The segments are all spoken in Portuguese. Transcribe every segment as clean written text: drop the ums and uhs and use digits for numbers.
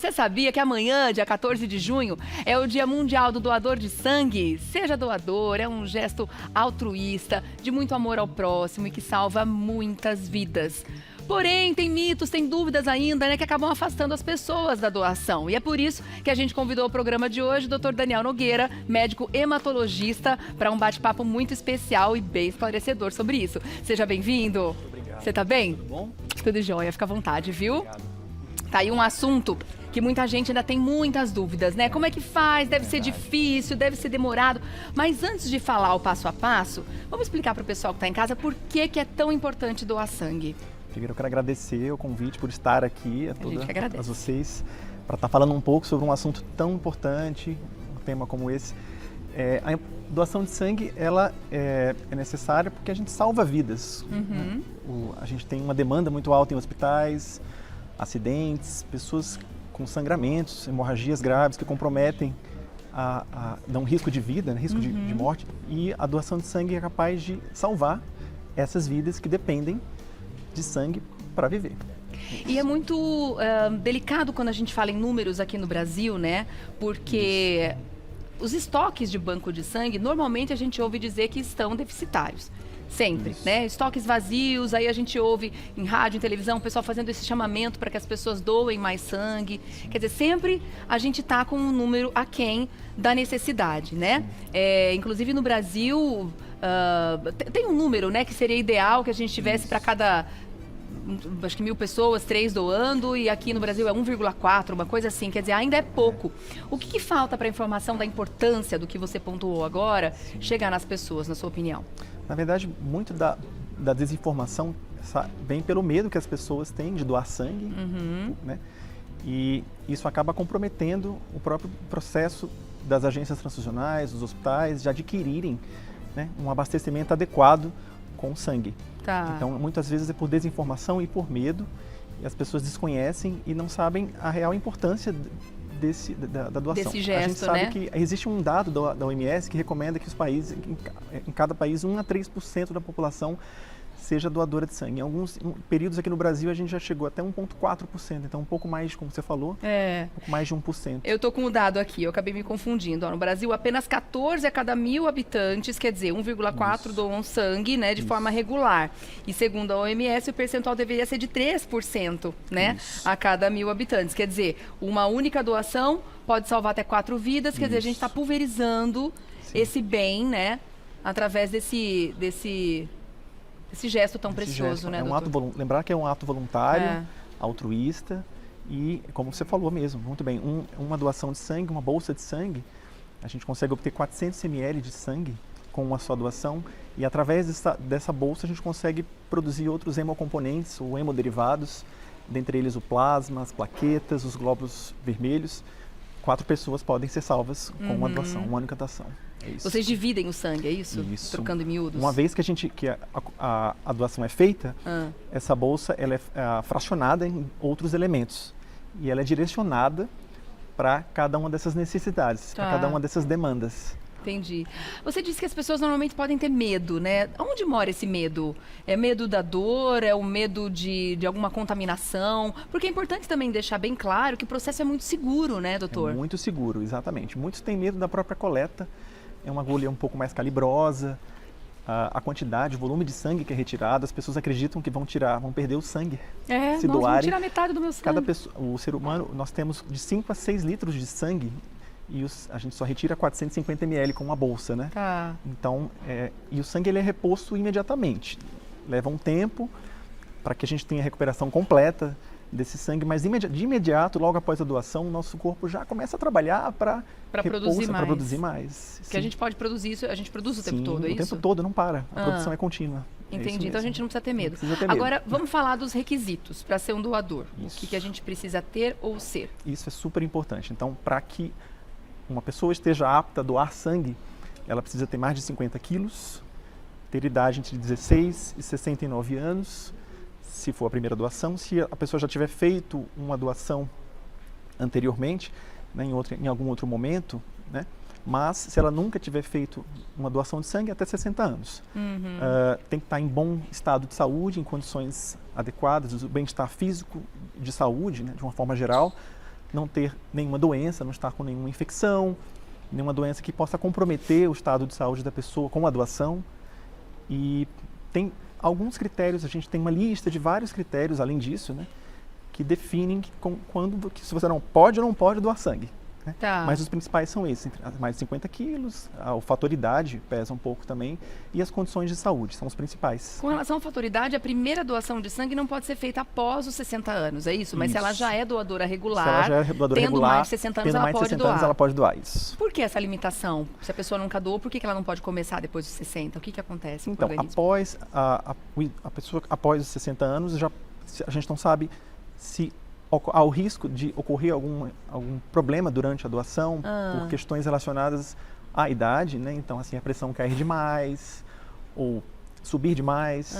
você sabia que amanhã, dia 14 de junho, é o Dia Mundial do Doador de Sangue? Seja doador, é um gesto altruísta, de muito amor ao próximo e que salva muitas vidas. Porém, tem mitos, tem dúvidas ainda, né, que acabam afastando as pessoas da doação. E é por isso que a gente convidou ao programa de hoje o Dr. Daniel Nogueira, médico hematologista, para um bate-papo muito especial e bem esclarecedor sobre isso. Seja bem-vindo. Muito obrigado. Você tá bem? Tudo bom? Tudo jóia, fica à vontade, viu? Obrigado. Tá aí um assunto que muita gente ainda tem muitas dúvidas, né? Como é que faz? Deve ser difícil, deve ser demorado. Mas antes de falar o passo a passo, vamos explicar para o pessoal que está em casa por que é tão importante doar sangue. Primeiro eu quero agradecer o convite por estar aqui, gente que agradece. a vocês, para estar falando um pouco sobre um assunto tão importante, um tema como esse. A doação de sangue, ela é necessária porque a gente salva vidas. Né? A gente tem uma demanda muito alta em hospitais, acidentes, pessoas com sangramentos, hemorragias graves que comprometem, dão risco de vida, né? Risco de morte. E a doação de sangue é capaz de salvar essas vidas que dependem de sangue para viver. E é muito delicado quando a gente fala em números aqui no Brasil, né? Porque os estoques de banco de sangue, normalmente a gente ouve dizer que estão deficitários. Sempre, né? Estoques vazios, aí a gente ouve em rádio, em televisão, o pessoal fazendo esse chamamento para que as pessoas doem mais sangue. Quer dizer, sempre a gente está com um número aquém da necessidade, né? Inclusive no Brasil, tem um número, né, que seria ideal que a gente tivesse para cada, acho que 1.000 pessoas, 3 doando, e aqui no Brasil é 1,4, uma coisa assim, quer dizer, ainda é pouco. O que falta para a informação da importância do que você pontuou agora chegar nas pessoas, na sua opinião? Na verdade, muito da desinformação vem pelo medo que as pessoas têm de doar sangue, né? E isso acaba comprometendo o próprio processo das agências transfusionais, dos hospitais, de adquirirem, né, um abastecimento adequado com sangue. Tá. Então, muitas vezes é por desinformação e por medo, e as pessoas desconhecem e não sabem a real importância da doação. Desse gesto, a gente sabe, né? que existe um dado da OMS que recomenda que os países, em cada país, 1 a 3% da população seja doadora de sangue. Em alguns períodos aqui no Brasil a gente já chegou até 1,4%, então um pouco mais, como você falou, um pouco mais de 1%. Eu tô com o dado aqui, eu acabei me confundindo. No Brasil, apenas 14 a cada 1.000 habitantes, quer dizer, 1,4 doam sangue, né, de forma regular. E segundo a OMS, o percentual deveria ser de 3%, né, a cada 1.000 habitantes. Quer dizer, uma única doação pode salvar até 4 vidas, quer dizer, a gente está pulverizando esse bem, né, através desse gesto tão precioso, né, doutor? Lembrar que é um ato voluntário, altruísta e, como você falou mesmo, muito bem, uma doação de sangue, uma bolsa de sangue, a gente consegue obter 400 ml de sangue com uma só doação e através dessa bolsa a gente consegue produzir outros hemocomponentes ou hemoderivados, dentre eles o plasma, as plaquetas, os glóbulos vermelhos. 4 pessoas podem ser salvas com uma doação, uma única doação. É isso. Vocês dividem o sangue, é isso? Isso. Trocando em miúdos? Uma vez que a doação é feita, essa bolsa ela é fracionada em outros elementos e ela é direcionada para cada uma dessas necessidades, para cada uma dessas demandas. Entendi. Você disse que as pessoas normalmente podem ter medo, né? Onde mora esse medo? É medo da dor? É o medo de alguma contaminação? Porque é importante também deixar bem claro que o processo é muito seguro, né, doutor? É muito seguro, exatamente. Muitos têm medo da própria coleta. É uma agulha um pouco mais calibrosa. A quantidade, o volume de sangue que é retirado, as pessoas acreditam que vão perder o sangue. Se doarem. Vão tirar metade do meu sangue. O ser humano, nós temos de 5 a 6 litros de sangue e a gente só retira 450 ml com uma bolsa, né? Tá. Então, e o sangue ele é reposto imediatamente. Leva um tempo para que a gente tenha a recuperação completa desse sangue, mas de imediato, logo após a doação, o nosso corpo já começa a trabalhar para produzir mais. Porque a gente pode produzir isso, a gente produz o tempo todo, é isso? O tempo todo, não para. A produção é contínua. Entendi, então a gente não precisa ter medo. Precisa ter medo. Agora, vamos falar dos requisitos para ser um doador. Isso. O que a gente precisa ter ou ser? Isso é super importante. Então, para que uma pessoa esteja apta a doar sangue, ela precisa ter mais de 50 quilos, ter idade entre 16 e 69 anos, se for a primeira doação. Se a pessoa já tiver feito uma doação anteriormente, né, em algum outro momento, né, mas se ela nunca tiver feito uma doação de sangue, até 60 anos. Tem que estar em bom estado de saúde, em condições adequadas, o bem-estar físico, de saúde, né, de uma forma geral, não ter nenhuma doença, não estar com nenhuma infecção, nenhuma doença que possa comprometer o estado de saúde da pessoa com a doação. E tem alguns critérios, a gente tem uma lista de vários critérios, além disso, né, que definem se você não pode ou não pode doar sangue. Né? Tá. Mas os principais são esses, mais de 50 quilos, o fator idade pesa um pouco também, e as condições de saúde são os principais. Com relação à fator idade, a primeira doação de sangue não pode ser feita após os 60 anos, é isso? Mas se ela já é doadora regular, se ela já é doadora tendo regular, mais de 60 anos, tendo ela mais de pode 60 doar. anos, ela pode doar, isso. Por que essa limitação? Se a pessoa nunca doou, por que ela não pode começar depois dos 60? O que acontece com o Então, organismo? após a pessoa, após os 60 anos, a gente não sabe se há o risco de ocorrer algum problema durante a doação, por questões relacionadas à idade, né? Então, assim, a pressão cair demais, ou subir demais,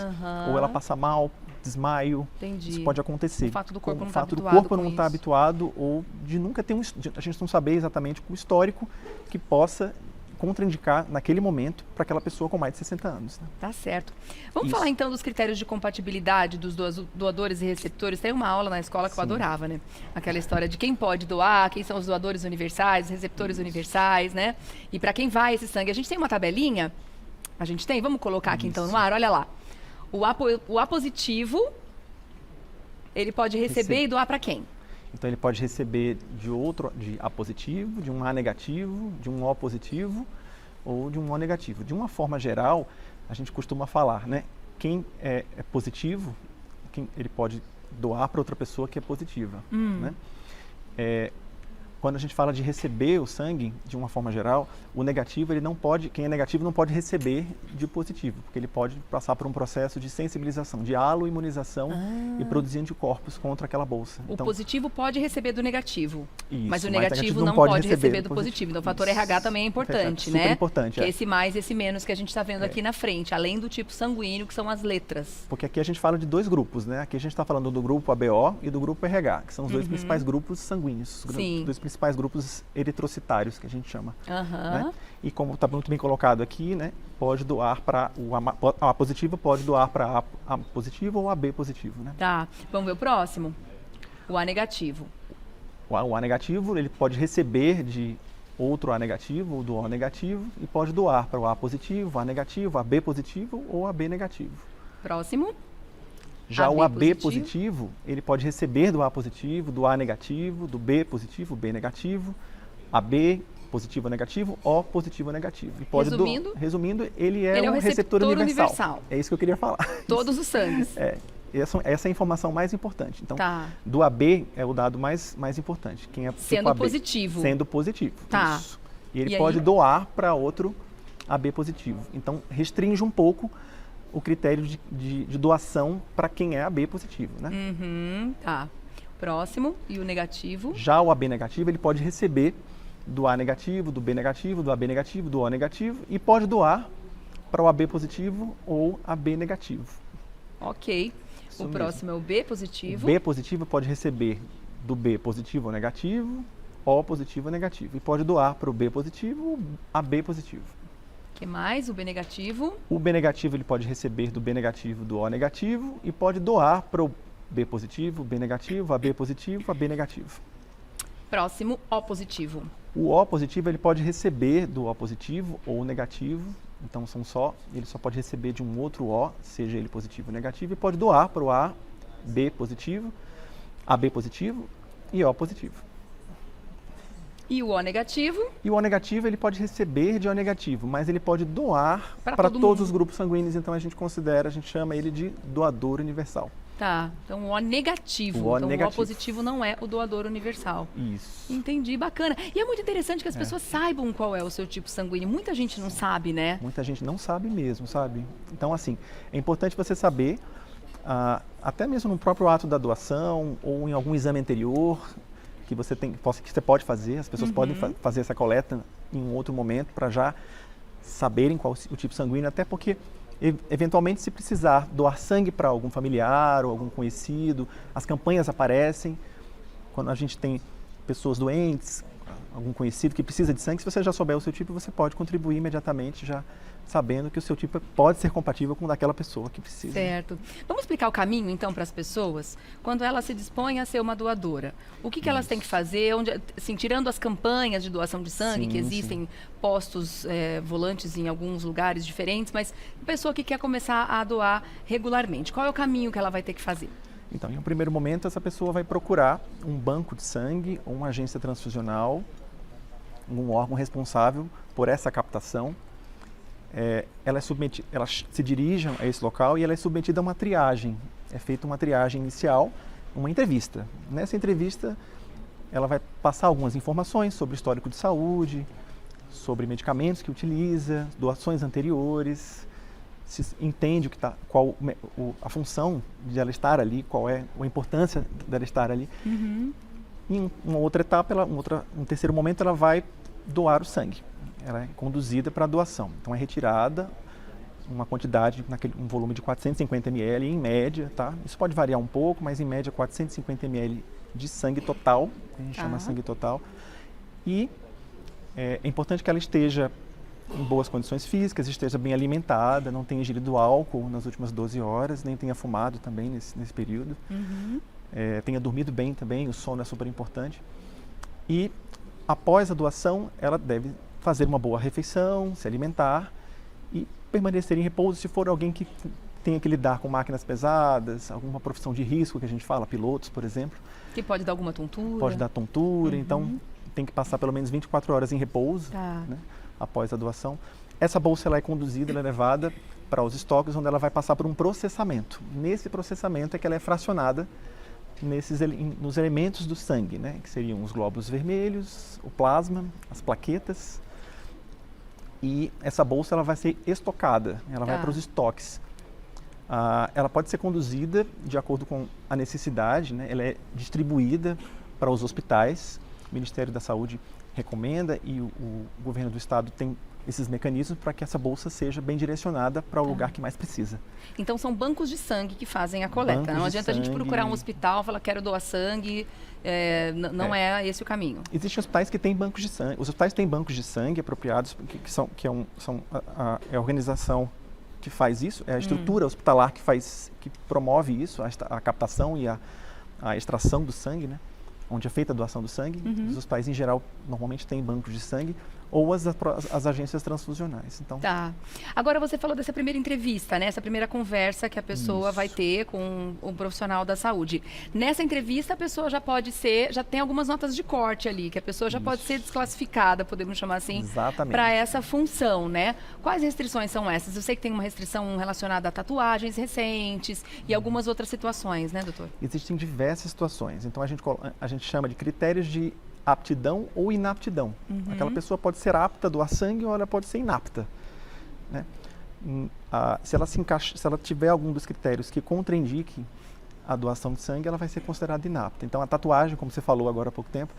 ou ela passar mal, desmaio. Entendi. Isso pode acontecer. O fato do corpo não o estar fato do habituado corpo com não estar isso. habituado, ou de nunca ter a gente não saber exatamente o histórico que possa contraindicar naquele momento para aquela pessoa com mais de 60 anos. Né? Tá certo. Vamos Isso. falar então dos critérios de compatibilidade dos doadores e receptores. Tem uma aula na escola que eu adorava, né? Aquela história de quem pode doar, quem são os doadores universais, os receptores universais, né? E para quem vai esse sangue. A gente tem uma tabelinha? A gente tem? Vamos colocar aqui então no ar, olha lá. O A positivo, ele pode receber e doar para quem? Então ele pode receber de A positivo, de um A negativo, de um O positivo ou de um O negativo. De uma forma geral, a gente costuma falar, né? Quem é positivo, ele pode doar para outra pessoa que é positiva, né? Quando a gente fala de receber o sangue, de uma forma geral, o negativo, quem é negativo não pode receber de positivo, porque ele pode passar por um processo de sensibilização, de aloimunização e produzir anticorpos contra aquela bolsa. O positivo pode receber do negativo, Isso, mas o negativo não pode receber do positivo. Então o fator Isso. RH também é importante, Super né? importante, Que esse mais, esse menos que a gente está vendo aqui na frente, além do tipo sanguíneo, que são as letras. Porque aqui a gente fala de dois grupos, né? Aqui a gente está falando do grupo ABO e do grupo RH, que são os dois principais grupos sanguíneos, os dois principais grupos eritrocitários, que a gente chama. Né? E como está muito bem colocado aqui, né? Pode doar para o A positivo, pode doar para A positivo ou AB positivo, né? Tá, vamos ver o próximo. O A negativo. O A negativo, ele pode receber de outro A negativo ou do O negativo e pode doar para o A positivo, A negativo, AB positivo ou AB negativo. Próximo. Já AB o AB positivo. positivo, ele pode receber do A positivo, do A negativo, do B positivo, B negativo, AB positivo ou negativo, O positivo ou negativo. E pode resumindo, ele é um receptor universal. É isso que eu queria falar. Todos os sangues. Essa é a informação mais importante. Então, do AB é o dado mais importante. Quem é sendo AB? positivo. Sendo positivo. Tá. Isso. E ele pode doar para outro AB positivo. Então, restringe um pouco o critério de doação para quem é AB positivo, né? Tá. Próximo. E o negativo? Já o AB negativo, ele pode receber do A negativo, do B negativo, do AB negativo, do O negativo e pode doar para o AB positivo ou AB negativo. Ok. Isso o mesmo. Próximo é o B positivo. O B positivo pode receber do B positivo ou negativo, O positivo ou negativo. E pode doar para o B positivo ou AB positivo. O que mais? O B negativo. O B negativo ele pode receber do B negativo, do O negativo e pode doar para o B positivo, B negativo, AB positivo, AB negativo. Próximo, O positivo. O O positivo ele pode receber do O positivo ou negativo, então ele só pode receber de um outro O, seja ele positivo ou negativo, e pode doar para o A, B positivo, AB positivo e O positivo. E o O negativo? E o O negativo ele pode receber de O negativo, mas ele pode doar Pra para todo todos mundo. os grupos sanguíneos, então a gente chama ele de doador universal. Tá, então o O negativo. O O então o O negativo. positivo não é o doador universal. Isso. Entendi, bacana. E é muito interessante que as pessoas saibam qual é o seu tipo sanguíneo. Muita gente não sabe, né? Muita gente não sabe mesmo, sabe? Então, assim, é importante você saber, até mesmo no próprio ato da doação ou em algum exame anterior que você pode fazer, as pessoas podem fazer essa coleta em um outro momento para já saberem qual o tipo sanguíneo, até porque eventualmente se precisar doar sangue para algum familiar ou algum conhecido, as campanhas aparecem quando a gente tem pessoas doentes, algum conhecido que precisa de sangue, se você já souber o seu tipo, você pode contribuir imediatamente, já sabendo que o seu tipo pode ser compatível com o daquela pessoa que precisa. Certo. Vamos explicar o caminho, então, para as pessoas? Quando elas se dispõem a ser uma doadora, o que elas têm que fazer? Assim, tirando as campanhas de doação de sangue, que existem postos volantes em alguns lugares diferentes, mas a pessoa que quer começar a doar regularmente, qual é o caminho que ela vai ter que fazer? Então, em um primeiro momento, essa pessoa vai procurar um banco de sangue, ou uma agência transfusional, um órgão responsável por essa captação. Ela se dirige a esse local e ela é submetida a uma triagem. É feita uma triagem inicial, uma entrevista. Nessa entrevista, ela vai passar algumas informações sobre o histórico de saúde, sobre medicamentos que utiliza, doações anteriores, se entende qual a função de ela estar ali, qual é a importância dela estar ali. Em uma outra etapa, um terceiro momento, ela vai doar o sangue. Ela é conduzida para a doação. Então é retirada uma quantidade, um volume de 450 ml em média, tá? Isso pode variar um pouco, mas em média 450 ml de sangue total, que a gente chama sangue total. E é importante que ela esteja em boas condições físicas, esteja bem alimentada, não tenha ingerido álcool nas últimas 12 horas, nem tenha fumado também nesse período. Tenha dormido bem também, o sono é super importante. E após a doação, ela deve fazer uma boa refeição, se alimentar e permanecer em repouso se for alguém que tenha que lidar com máquinas pesadas, alguma profissão de risco que a gente fala, pilotos, por exemplo. Que pode dar alguma tontura. Pode dar tontura, então tem que passar pelo menos 24 horas em repouso, né, após a doação. Essa bolsa ela é conduzida, ela é levada para os estoques, onde ela vai passar por um processamento. Nesse processamento é que ela é fracionada nos elementos do sangue, né, que seriam os glóbulos vermelhos, o plasma, as plaquetas. E essa bolsa ela vai ser estocada, ela vai para os estoques. Ela pode ser conduzida de acordo com a necessidade, né? Ela é distribuída para os hospitais. O Ministério da Saúde recomenda e o governo do estado tem esses mecanismos para que essa bolsa seja bem direcionada para o lugar que mais precisa. Então são bancos de sangue que fazem a coleta. Bancos não adianta a gente procurar um hospital e falar quero doar sangue, não é esse o caminho. Existem hospitais que têm bancos de sangue. Os hospitais têm bancos de sangue apropriados, que é a organização que faz isso, é a estrutura hospitalar que promove isso, a captação e a extração do sangue, né? Onde é feita a doação do sangue. Os hospitais, em geral, normalmente têm bancos de sangue ou as agências transfusionais. Então, Agora, você falou dessa primeira entrevista, né? Essa primeira conversa que a pessoa vai ter com um profissional da saúde. Nessa entrevista, a pessoa já tem algumas notas de corte ali, que a pessoa já pode ser desclassificada, podemos chamar assim, para essa função, né? Quais restrições são essas? Eu sei que tem uma restrição relacionada a tatuagens recentes e algumas outras situações, né, doutor? Existem diversas situações. Então, a gente chama de critérios de aptidão ou inaptidão. Aquela pessoa pode ser apta a doar sangue ou ela pode ser inapta, né? Se ela tiver algum dos critérios que contraindiquem a doação de sangue, ela vai ser considerada inapta. Então a tatuagem, como você falou agora há pouco tempo,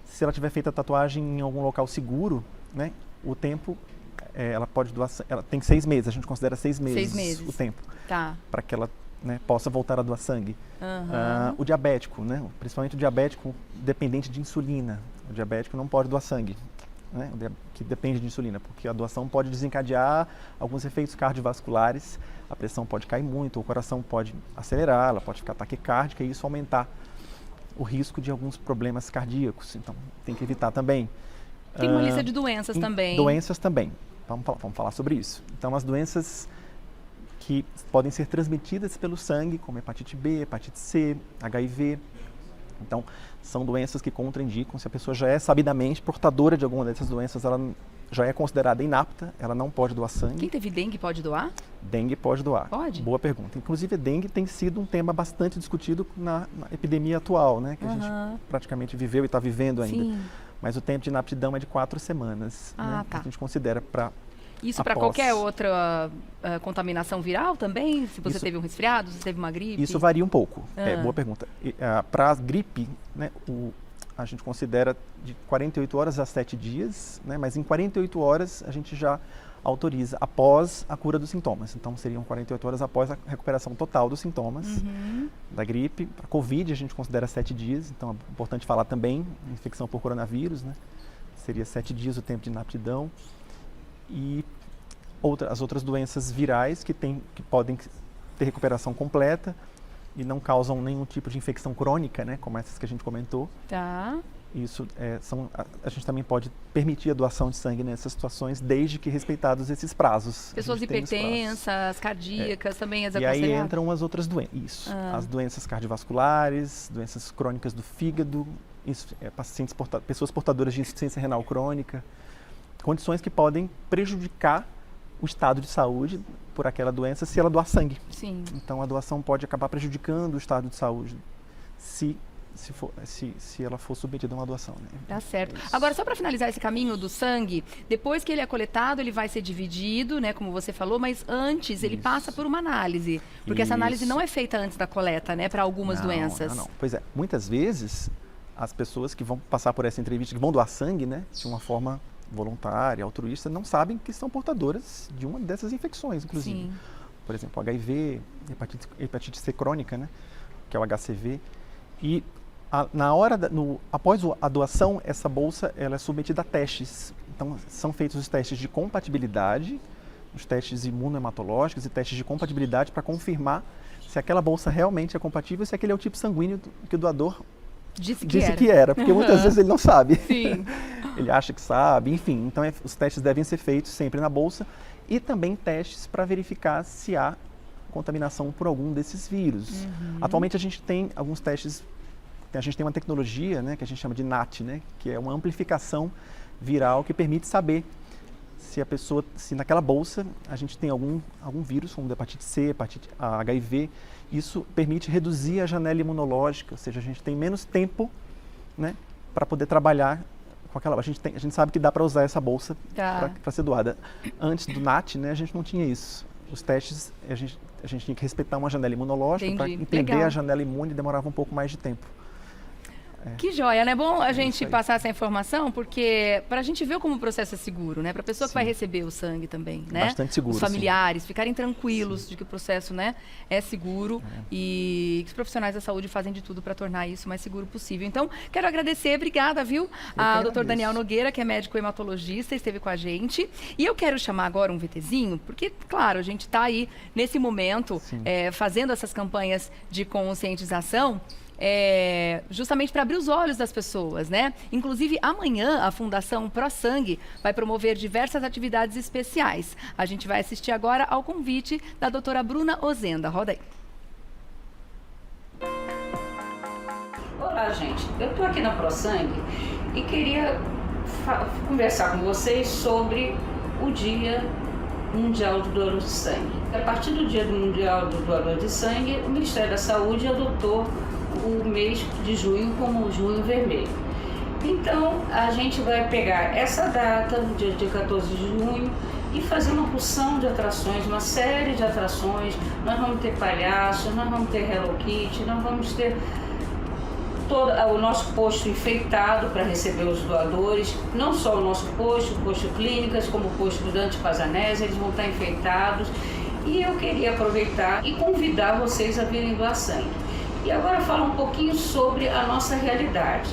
se ela tiver feito a tatuagem em algum local seguro, né, o tempo, ela pode doar, ela tem 6 meses, a gente considera 6 meses o tempo, para que ela, né, possa voltar a doar sangue. O diabético, né, principalmente o diabético dependente de insulina. O diabético não pode doar sangue, né, que depende de insulina, porque a doação pode desencadear alguns efeitos cardiovasculares, a pressão pode cair muito, o coração pode acelerar, ela pode ficar taquicárdica e isso aumentar o risco de alguns problemas cardíacos. Então, tem que evitar também. Tem uma lista de doenças também. Doenças também. Vamos falar sobre isso. Então, as doenças que podem ser transmitidas pelo sangue, como hepatite B, hepatite C, HIV. Então, são doenças que contraindicam. Se a pessoa já é sabidamente portadora de alguma dessas doenças, ela já é considerada inapta, ela não pode doar sangue. Quem teve dengue pode doar? Dengue pode doar. Pode? Boa pergunta. Inclusive, a dengue tem sido um tema bastante discutido na epidemia atual, né? Que a gente praticamente viveu e está vivendo ainda. Sim. Mas o tempo de inaptidão é de 4 semanas, né? Que a gente considera para... Isso para qualquer outra contaminação viral também? Se você teve um resfriado, se teve uma gripe? Isso varia um pouco. Boa pergunta. Para a gripe, né, a gente considera de 48 horas a 7 dias, né, mas em 48 horas a gente já autoriza após a cura dos sintomas. Então, seriam 48 horas após a recuperação total dos sintomas da gripe. Para a Covid, a gente considera 7 dias. Então, é importante falar também infecção por coronavírus, né? seria 7 dias o tempo de inaptidão. E as outras doenças virais que podem ter recuperação completa e não causam nenhum tipo de infecção crônica, né, como essas que a gente comentou. Tá. Isso a gente também pode permitir a doação de sangue nessas situações, desde que respeitados esses prazos. Pessoas hipertensas, cardíacas, também as E aí entram as outras doenças. Isso. As doenças cardiovasculares, doenças crônicas do fígado, pessoas portadoras de insuficiência renal crônica, condições que podem prejudicar o estado de saúde por aquela doença se ela doar sangue. Sim. Então a doação pode acabar prejudicando o estado de saúde se ela for submetida a uma doação. Né? Tá certo. Agora, só para finalizar esse caminho do sangue, depois que ele é coletado, ele vai ser dividido, né, como você falou, mas antes ele passa por uma análise. Porque essa análise não é feita antes da coleta, né, para algumas doenças. Não. Pois é, muitas vezes as pessoas que vão passar por essa entrevista, que vão doar sangue, né, de uma forma voluntária, altruísta, não sabem que são portadoras de uma dessas infecções, inclusive. Sim. Por exemplo, HIV, hepatite C crônica, né, que é o HCV. E após a doação, essa bolsa ela é submetida a testes. Então, são feitos os testes de compatibilidade, os testes imunohematológicos e testes de compatibilidade para confirmar se aquela bolsa realmente é compatível e se aquele é o tipo sanguíneo que o doador disse que era. Porque muitas vezes ele não sabe. Sim. Ele acha que sabe, enfim. Então, os testes devem ser feitos sempre na bolsa e também testes para verificar se há contaminação por algum desses vírus. Atualmente, a gente tem alguns testes. A gente tem uma tecnologia, né, que a gente chama de NAT, né, que é uma amplificação viral que permite saber se naquela bolsa a gente tem algum vírus, como hepatite C, a HIV. Isso permite reduzir a janela imunológica, ou seja, a gente tem menos tempo, né, para poder trabalhar com aquela. A gente sabe que dá para usar essa bolsa para ser doada. Antes do NAT, né, a gente não tinha isso. Os testes, a gente tinha que respeitar uma janela imunológica para entender a janela imune e demorava um pouco mais de tempo. Que joia, né? Bom a gente passar essa informação, porque para a gente ver como o processo é seguro, né? Para a pessoa que vai receber o sangue também, né? Bastante seguro. Os familiares ficarem tranquilos de que o processo, né, é seguro e que os profissionais da saúde fazem de tudo para tornar isso o mais seguro possível. Então, quero agradecer, obrigada, viu? Ao Dr. Daniel Nogueira, que é médico hematologista, esteve com a gente. E eu quero chamar agora um VTzinho, porque, claro, a gente está aí nesse momento fazendo essas campanhas de conscientização. Justamente para abrir os olhos das pessoas, né? Inclusive, amanhã a Fundação ProSangue vai promover diversas atividades especiais. A gente vai assistir agora ao convite da doutora Bruna Ozenda. Roda aí. Olá, gente. Eu estou aqui na ProSangue e queria conversar com vocês sobre o Dia Mundial do Doador de Sangue. A partir do Dia Mundial do Doador de Sangue, o Ministério da Saúde adotou o mês de junho como Junho Vermelho. Então, a gente vai pegar essa data, dia 14 de junho, e fazer uma porção de atrações, uma série de atrações. Nós vamos ter palhaços, nós vamos ter Hello Kitty, nós vamos ter todo o nosso posto enfeitado para receber os doadores, não só o nosso posto, o posto clínicas, como o posto do Dante Pazanese, eles vão estar enfeitados. E eu queria aproveitar e convidar vocês a virem doar sangue. E agora falar um pouquinho sobre a nossa realidade.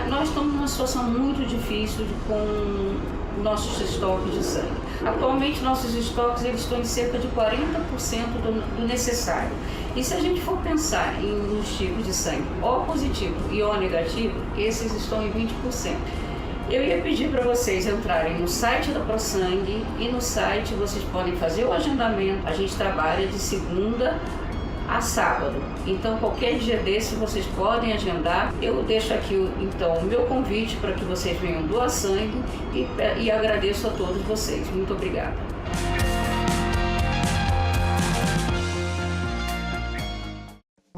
Nós estamos numa situação muito difícil com nossos estoques de sangue. Atualmente, nossos estoques eles estão em cerca de 40% do necessário. E se a gente for pensar nos tipos de sangue O positivo e O negativo, esses estão em 20%. Eu ia pedir para vocês entrarem no site da ProSangue e no site vocês podem fazer o agendamento. A gente trabalha de segunda a sábado. Então, qualquer dia desse vocês podem agendar. Eu deixo aqui, então, o meu convite para que vocês venham doar sangue e agradeço a todos vocês. Muito obrigada.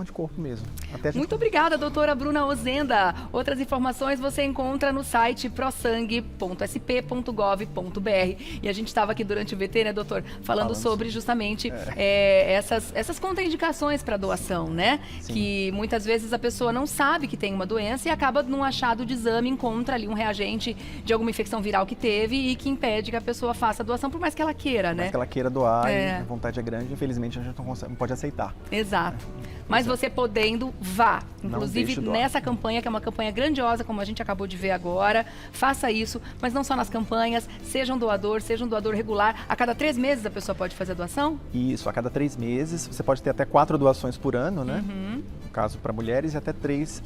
De corpo mesmo. Muito obrigada, doutora Bruna Ozenda. Outras informações você encontra no site prosangue.sp.gov.br. E a gente estava aqui durante o VT, né, doutor, falando sobre justamente essas contraindicações para doação, né? Sim. Que muitas vezes a pessoa não sabe que tem uma doença e acaba num achado de exame, encontra ali um reagente de alguma infecção viral que teve e que impede que a pessoa faça a doação, por mais que ela queira, né? Por mais que ela queira doar, e a vontade é grande, infelizmente a gente não pode aceitar. Exato. Mas você podendo, vá. Não Inclusive, deixe de doar. nessa campanha, que é uma campanha grandiosa, como a gente acabou de ver agora, faça isso, mas não só nas campanhas, seja um doador regular. A cada 3 meses a pessoa pode fazer a doação? Isso, a cada 3 meses, você pode ter até 4 doações por ano, né? No caso, para mulheres, e até 3,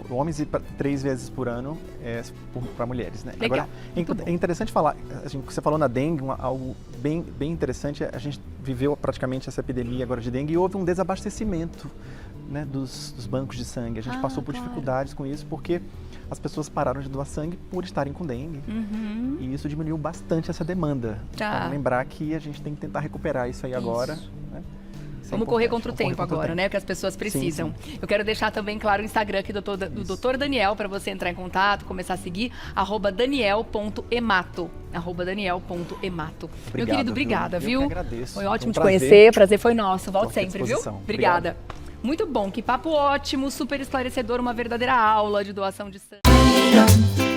homens, e 3 vezes por ano para mulheres, né? Legal. Agora, é interessante falar, você falou na dengue, algo bem interessante, a gente viveu praticamente essa epidemia agora de dengue e houve um desabastecimento, né, dos bancos de sangue. A gente passou por dificuldades com isso porque as pessoas pararam de doar sangue por estarem com dengue. E isso diminuiu bastante essa demanda. Então, lembrar que a gente tem que tentar recuperar isso aí agora. Né? Vamos correr contra o tempo agora, né? Porque as pessoas precisam. Sim. Eu quero deixar também claro o Instagram aqui do Dr. Daniel, para você entrar em contato, começar a seguir, @daniel.emato. @daniel.emato. Meu querido, obrigada, viu? Eu que agradeço. Foi ótimo te conhecer, prazer foi nosso. Volte sempre, viu? Obrigada. Obrigado. Muito bom, que papo ótimo, super esclarecedor, uma verdadeira aula de doação de sangue.